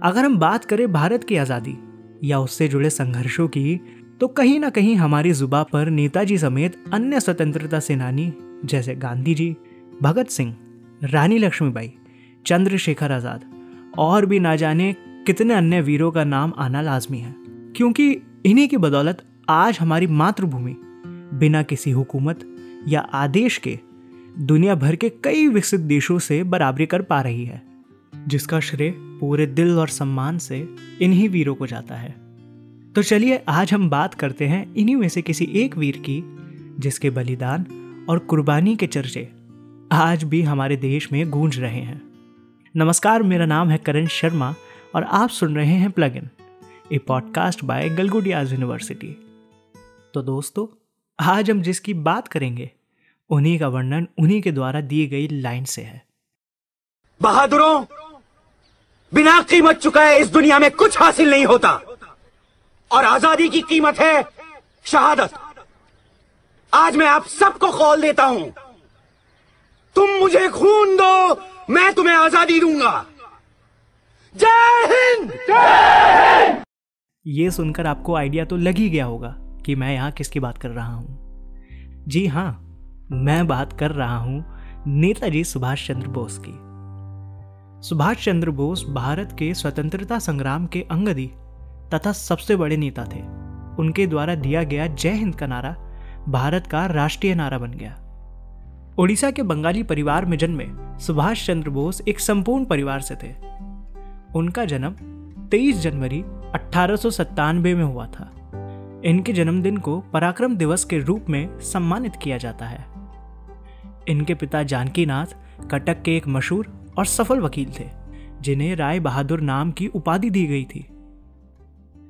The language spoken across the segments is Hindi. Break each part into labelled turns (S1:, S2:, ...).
S1: अगर हम बात करें भारत की आज़ादी या उससे जुड़े संघर्षों की, तो कहीं ना कहीं हमारी जुबान पर नेताजी समेत अन्य स्वतंत्रता सेनानी जैसे गांधी जी, भगत सिंह, रानी लक्ष्मीबाई, चंद्रशेखर आज़ाद और भी ना जाने कितने अन्य वीरों का नाम आना लाजमी है, क्योंकि इन्हीं की बदौलत आज हमारी मातृभूमि बिना किसी हुकूमत या आदेश के दुनिया भर के कई विकसित देशों से बराबरी कर पा रही है, जिसका श्रेय पूरे दिल और सम्मान से इन्हीं वीरों को जाता है। तो चलिए आज हम बात करते हैं इन्हीं में से किसी एक वीर की, जिसके बलिदान और कुर्बानी के चर्चे आज भी हमारे देश में गूंज रहे हैं। नमस्कार, मेरा नाम है करण शर्मा और आप सुन रहे हैं plug in, a podcast by Galgotias university. तो दोस्तों, आज हम जिसकी बात करेंगे उन्हीं का वर्णन उन्हीं के द्वारा दी गई लाइन से है।
S2: बहादुरों, बिना कीमत चुकाए इस दुनिया में कुछ हासिल नहीं होता और आजादी की कीमत है शहादत। आज मैं आप सबको कॉल देता हूं, तुम मुझे खून दो, मैं तुम्हें आजादी दूंगा। जय हिंद, जय हिंद।
S1: ये सुनकर आपको आइडिया तो लग ही गया होगा कि मैं यहाँ किसकी बात कर रहा हूँ। जी हाँ, मैं बात कर रहा हूँ नेताजी सुभाष चंद्र बोस की। सुभाष चंद्र बोस भारत के स्वतंत्रता संग्राम के अंगदी तथा सबसे बड़े नेता थे। उनके द्वारा दिया गया जय हिंद का नारा भारत का राष्ट्रीय नारा बन गया। ओडिशा के बंगाली परिवार में जन्मे सुभाष चंद्र बोस एक संपूर्ण परिवार से थे। उनका जन्म 23 जनवरी 1897 में हुआ था। इनके जन्मदिन को पराक्रम दिवस के रूप में सम्मानित किया जाता है। इनके पिता जानकीनाथ कटक के एक मशहूर और सफल वकील थे, जिन्हें राय बहादुर नाम की उपाधि दी गई थी।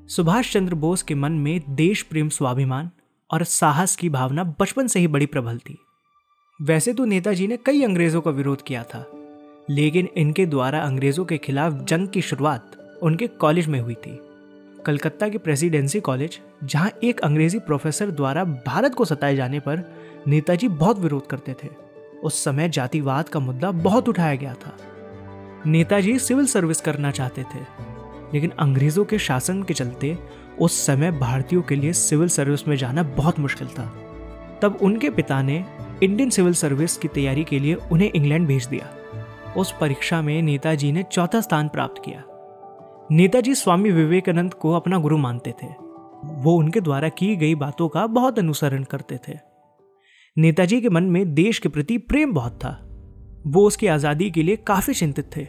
S1: सुभाष चंद्र बोस के मन में देश प्रेम, स्वाभिमान और साहस की भावना बचपन से ही बड़ी प्रबल थी। वैसे तो नेताजी ने कई अंग्रेजों का विरोध किया था, लेकिन इनके द्वारा अंग्रेजों के खिलाफ जंग की शुरुआत उनके कॉलेज में हुई थी, कलकत्ता के प्रेसिडेंसी कॉलेज, जहां एक अंग्रेजी प्रोफेसर द्वारा भारत को सताए जाने पर नेताजी बहुत विरोध करते थे। उस समय जातिवाद का मुद्दा बहुत उठाया गया था। नेताजी सिविल सर्विस करना चाहते थे, लेकिन अंग्रेजों के शासन के चलते उस समय भारतीयों के लिए सिविल सर्विस में जाना बहुत मुश्किल था। तब उनके पिता ने इंडियन सिविल सर्विस की तैयारी के लिए उन्हें इंग्लैंड भेज दिया। उस परीक्षा में नेताजी ने चौथा स्थान प्राप्त किया। नेताजी स्वामी विवेकानंद को अपना गुरु मानते थे। वो उनके द्वारा की गई बातों का बहुत अनुसरण करते थे। नेताजी के मन में देश के प्रति प्रेम बहुत था। वो उसकी आज़ादी के लिए काफ़ी चिंतित थे,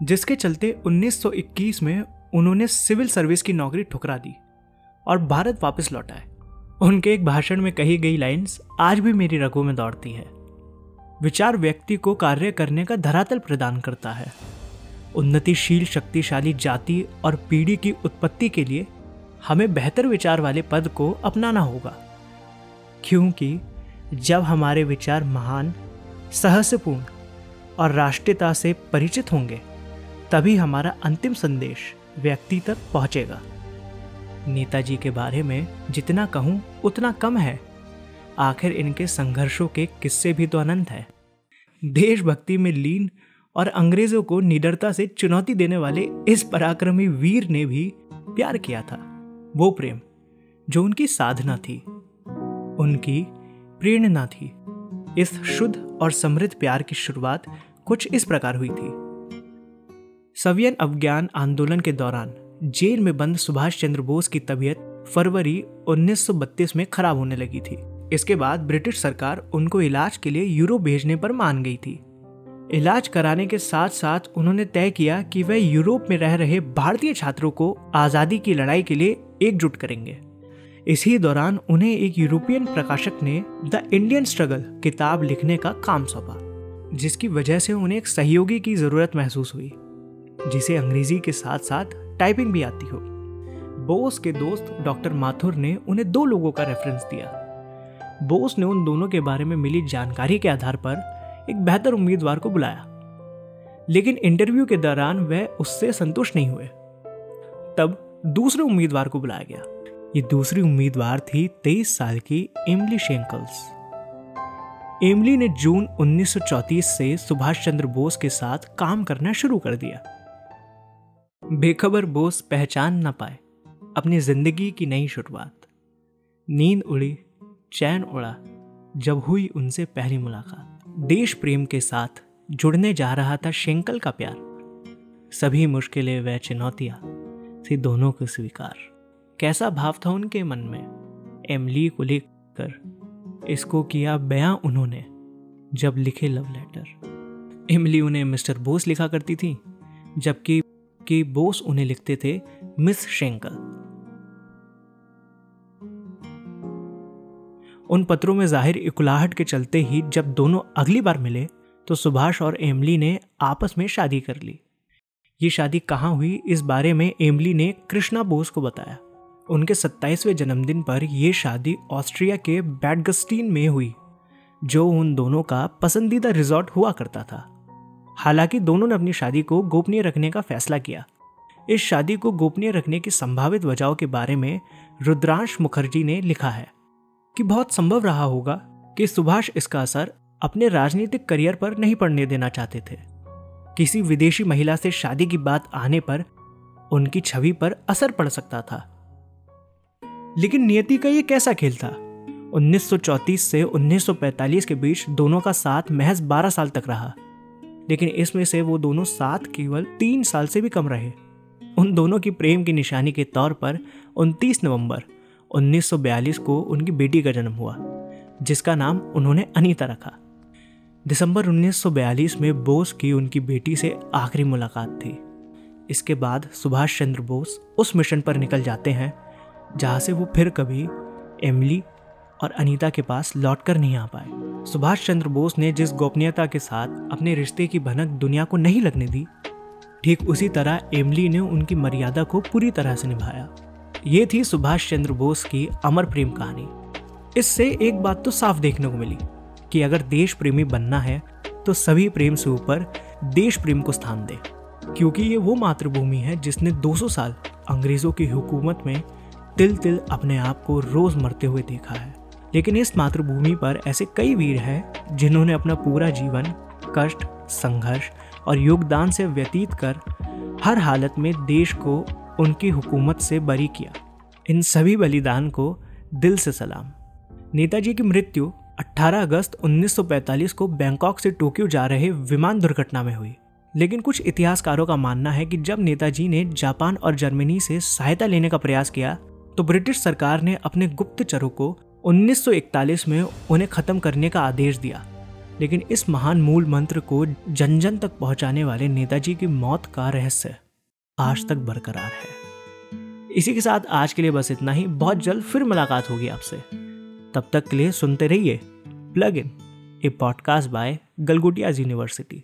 S1: जिसके चलते 1921 में उन्होंने सिविल सर्विस की नौकरी ठुकरा दी और भारत वापस लौट आए। उनके एक भाषण में कही गई लाइन्स आज भी मेरी रगों में दौड़ती है। विचार व्यक्ति को कार्य करने का धरातल प्रदान करता है। उन्नतिशील शक्तिशाली जाति और पीढ़ी की उत्पत्ति के लिए हमें बेहतर विचार वाले पद को अपनाना होगा, क्योंकि जब हमारे विचार महान, सहस्यपूर्ण और राष्ट्रीयता से परिचित होंगे, तभी हमारा अंतिम संदेश व्यक्ति तक पहुंचेगा। नेताजी के बारे में जितना कहूं उतना कम है। आखिर इनके संघर्षों के किस्से भी तो अनंत है। देशभक्ति में लीन और अंग्रेजों को निडरता से चुनौती देने वाले इस पराक्रमी वीर ने भी प्यार किया था। वो प्रेम जो उनकी साधना थी, उनकी प्रेरणा थी। इस शुद्ध और समृद्ध प्यार की शुरुआत कुछ इस प्रकार हुई थी। सवियन अवज्ञान आंदोलन के दौरान जेल में बंद सुभाष चंद्र बोस की तबीयत फरवरी 1932 में खराब होने लगी थी। इसके बाद ब्रिटिश सरकार उनको इलाज के लिए यूरोप भेजने पर मान गई थी। इलाज कराने के साथ साथ उन्होंने तय किया कि वह यूरोप में रह रहे भारतीय छात्रों को आज़ादी की लड़ाई के लिए एकजुट करेंगे। इसी दौरान उन्हें एक यूरोपियन प्रकाशक ने द इंडियन स्ट्रगल किताब लिखने का काम सौंपा, जिसकी वजह से उन्हें एक सहयोगी की जरूरत महसूस हुई, जिसे अंग्रेजी के साथ साथ टाइपिंग भी आती हो। बोस के दोस्त डॉक्टर माथुर ने उन्हें 2 लोगों का रेफरेंस दिया। बोस ने उन दोनों के बारे में मिली जानकारी के आधार पर एक बेहतर उम्मीदवार को बुलाया, लेकिन इंटरव्यू के दौरान वह उससे संतुष्ट नहीं हुए। तब दूसरे उम्मीदवार को बुलाया गया। ये दूसरी उम्मीदवार थी 23 साल की एमिली शेंकल्स। एमिली ने जून 1934 से सुभाष चंद्र बोस के साथ काम करना शुरू कर दिया। बेखबर बोस पहचान न पाए अपनी जिंदगी की नई शुरुआत। नींद उड़ी, चैन उड़ा जब हुई उनसे पहली मुलाकात। देश प्रेम के साथ जुड़ने जा रहा था शेंकल का प्यार। सभी मुश्किलें व चुनौतियां थी दोनों को स्वीकार। कैसा भाव था उनके मन में एमिली को लेकर, इसको किया बयां उन्होंने जब लिखे लव लेटर। एमिली उन्हें मिस्टर बोस लिखा करती थी, जबकि बोस उन्हें लिखते थे मिस शेंकल। उन पत्रों में जाहिर इकुलाहट के चलते ही जब दोनों अगली बार मिले तो सुभाष और एमिली ने आपस में शादी कर ली। ये शादी कहाँ हुई, इस बारे में एमिली ने कृष्णा बोस को बताया। उनके 27वें जन्मदिन पर यह शादी ऑस्ट्रिया के बैडगस्टीन में हुई, जो उन दोनों का पसंदीदा रिजॉर्ट हुआ करता था। हालांकि दोनों ने अपनी शादी को गोपनीय रखने का फैसला किया। इस शादी को गोपनीय रखने की संभावित वजहों के बारे में रुद्रांश मुखर्जी ने लिखा है कि बहुत संभव रहा होगा कि सुभाष इसका असर अपने राजनीतिक करियर पर नहीं पड़ने देना चाहते थे। किसी विदेशी महिला से शादी की बात आने पर उनकी छवि पर असर पड़ सकता था। लेकिन नियति का ये कैसा खेल था। 1934 से 1945 के बीच दोनों का साथ महज 12 साल तक रहा, लेकिन इसमें से वो दोनों साथ केवल 3 साल से भी कम रहे। उन दोनों की प्रेम की निशानी के तौर पर 29 नवंबर 1942 को उनकी बेटी का जन्म हुआ, जिसका नाम उन्होंने अनीता रखा। दिसंबर 1942 में बोस की उनकी बेटी से आखिरी मुलाकात थी। इसके बाद सुभाष चंद्र बोस उस मिशन पर निकल जाते हैं जहां से वो फिर कभी एमिली और अनीता के पास लौटकर नहीं आ पाए। सुभाष चंद्र बोस ने जिस गोपनीयता के साथ अपने रिश्ते की भनक दुनिया को नहीं लगने दी, ठीक उसी तरह एमिली ने उनकी मर्यादा को पूरी तरह से निभाया। ये थी सुभाष चंद्र बोस की अमर प्रेम कहानी। इससे एक बात तो साफ देखने को मिली कि अगर देश प्रेमी बनना है तो सभी प्रेम से ऊपर देश प्रेम को स्थान दे, क्योंकि ये वो मातृभूमि है जिसने 200 साल अंग्रेजों की हुकूमत में तिल तिल अपने आप को रोज मरते हुए देखा है। लेकिन इस मातृभूमि पर ऐसे कई वीर हैं जिन्होंने अपना पूरा जीवन कष्ट, संघर्ष और योगदान से व्यतीत कर हर हालत में देश को उनकी हुकूमत से बरी किया। इन सभी बलिदान को दिल से सलाम। नेताजी की मृत्यु 18 अगस्त 1945 को बैंकॉक से टोक्यो जा रहे विमान दुर्घटना में हुई। लेकिन कुछ इतिहासकारों का मानना है कि जब नेताजी ने जापान और जर्मनी से सहायता लेने का प्रयास किया तो ब्रिटिश सरकार ने अपने गुप्तचरों को 1941 में उन्हें खत्म करने का आदेश दिया। लेकिन इस महान मूल मंत्र को जन जन तक पहुंचाने वाले नेताजी की मौत का रहस्य आज तक बरकरार है। इसी के साथ आज के लिए बस इतना ही। बहुत जल्द फिर मुलाकात होगी आपसे। तब तक के लिए सुनते रहिए plug in, a podcast by Galgotias university.